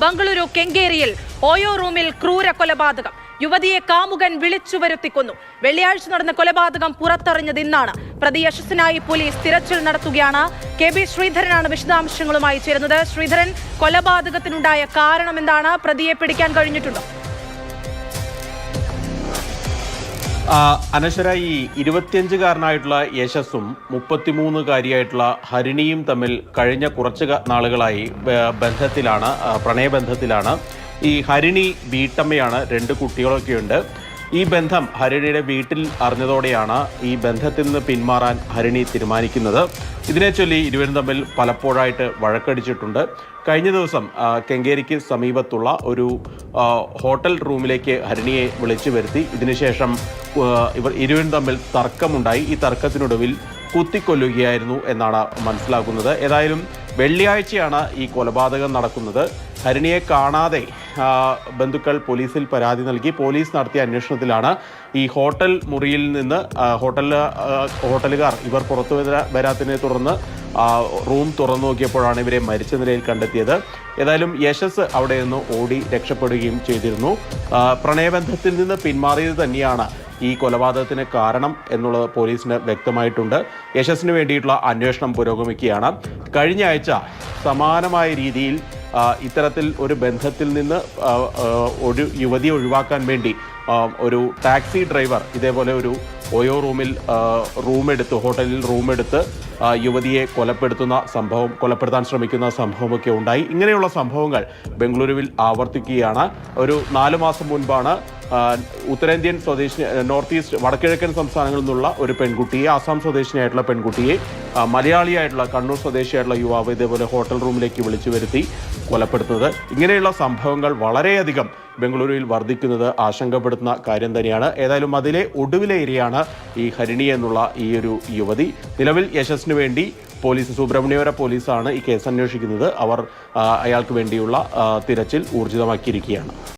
ബംഗളൂരു കെങ്കേരിയിൽ ഓയോ റൂമിൽ ക്രൂര കൊലപാതകം. യുവതിയെ കാമുകൻ വിളിച്ചു വരുത്തിക്കൊന്നു. വെള്ളിയാഴ്ച നടന്ന കൊലപാതകം പുറത്തറിഞ്ഞത് ഇന്നാണ്. പ്രതി യശസ്സിനായി പോലീസ് തിരച്ചിൽ നടത്തുകയാണ്. കെ.ബി. ശ്രീധരനാണ് വിശദാംശങ്ങളുമായി ചേരുന്നത്. ശ്രീധരൻ, കൊലപാതകത്തിനുണ്ടായ കാരണം എന്താണ്? പ്രതിയെ പിടിക്കാൻ കഴിഞ്ഞിട്ടുണ്ടോ? അനശ്വര, ഈ 25-കാരനായിട്ടുള്ള യശസ്സും 33-കാരിയായിട്ടുള്ള ഹരിണിയും തമ്മിൽ കഴിഞ്ഞ കുറച്ച് നാളുകളായി പ്രണയബന്ധത്തിലാണ്. ഈ ഹരിണി വീട്ടമ്മയാണ്, 2 കുട്ടികളൊക്കെയുണ്ട്. ഈ ബന്ധം ഹരിണിയുടെ വീട്ടിൽ അറിഞ്ഞതോടെയാണ് ഈ ബന്ധത്തിൽ നിന്ന് പിന്മാറാൻ ഹരിണി തീരുമാനിക്കുന്നത്. ഇതിനെ ചൊല്ലി ഇരുവരും തമ്മിൽ പലപ്പോഴായിട്ട് വഴക്കടിച്ചിട്ടുണ്ട്. കഴിഞ്ഞ ദിവസം കെങ്കേരിക്ക് സമീപത്തുള്ള ഒരു ഹോട്ടൽ റൂമിലേക്ക് ഹരിണിയെ വിളിച്ചു വരുത്തി. ഇതിനുശേഷം ഇരുവരും തമ്മിൽ തർക്കമുണ്ടായി. ഈ തർക്കത്തിനൊടുവിൽ കുത്തിക്കൊല്ലുകയായിരുന്നു എന്നാണ് മനസ്സിലാക്കുന്നത്. ഏതായാലും വെള്ളിയാഴ്ചയാണ് ഈ കൊലപാതകം നടക്കുന്നത്. ഹരിണിയെ കാണാതെ ബന്ധുക്കൾ പോലീസിൽ പരാതി നൽകി. പോലീസ് നടത്തിയ അന്വേഷണത്തിലാണ് ഈ ഹോട്ടൽ മുറിയിൽ നിന്ന് ഹോട്ടലുകാർ ഇവർ പുറത്തു വരാത്തതിനെ തുടർന്ന് റൂം തുറന്നു നോക്കിയപ്പോഴാണ് ഇവരെ മരിച്ച നിലയിൽ കണ്ടെത്തിയത്. ഏതായാലും യശസ് അവിടെ നിന്ന് ഓടി രക്ഷപ്പെടുകയും ചെയ്തിരുന്നു. പ്രണയബന്ധത്തിൽ നിന്ന് പിന്മാറിയത് തന്നെയാണ് ഈ കൊലപാതകത്തിന് കാരണം എന്നുള്ളത് പോലീസിന് വ്യക്തമായിട്ടുണ്ട്. യശസ്സിന് വേണ്ടിയിട്ടുള്ള അന്വേഷണം പുരോഗമിക്കുകയാണ്. കഴിഞ്ഞ ആഴ്ച സമാനമായ രീതിയിൽ ഇത്തരത്തിൽ ഒരു ബന്ധത്തിൽ നിന്ന് ഒരു യുവതിയെ ഒഴിവാക്കാൻ വേണ്ടി ഒരു ടാക്സി ഡ്രൈവർ ഇതേപോലെ ഒരു ഓയോ റൂമിൽ ഹോട്ടലിൽ റൂമെടുത്ത് യുവതിയെ കൊലപ്പെടുത്താൻ ശ്രമിക്കുന്ന സംഭവമൊക്കെ ഉണ്ടായി. ഇങ്ങനെയുള്ള സംഭവങ്ങൾ ബംഗളൂരുവിൽ ആവർത്തിക്കുകയാണ്. ഒരു 4 മാസം മുൻപാണ് ഉത്തരേന്ത്യൻ നോർത്ത് ഈസ്റ്റ് വടക്കിഴക്കൻ സംസ്ഥാനങ്ങളിൽ നിന്നുള്ള ഒരു പെൺകുട്ടിയെ, ആസാം സ്വദേശിനിയായിട്ടുള്ള പെൺകുട്ടിയെ മലയാളിയായിട്ടുള്ള കണ്ണൂർ സ്വദേശിയായിട്ടുള്ള യുവാവ് ഇതേപോലെ ഹോട്ടൽ റൂമിലേക്ക് വിളിച്ചു വരുത്തി കൊലപ്പെടുത്തുന്നത്. ഇങ്ങനെയുള്ള സംഭവങ്ങൾ വളരെയധികം ബംഗളൂരുവിൽ വർദ്ധിക്കുന്നത് ആശങ്കപ്പെടുത്തുന്ന കാര്യം തന്നെയാണ്. ഏതായാലും അതിലെ ഒടുവിലെ ഇരയാണ് ഈ ഹരിണി എന്നുള്ള ഈ ഒരു യുവതി. നിലവിൽ യശസ്സിന് വേണ്ടി സുബ്രഹ്മണ്യപുര പോലീസാണ് ഈ കേസ് അന്വേഷിക്കുന്നത്. അവർ അയാൾക്ക് വേണ്ടിയുള്ള തിരച്ചിൽ ഊർജിതമാക്കിയിരിക്കുകയാണ്.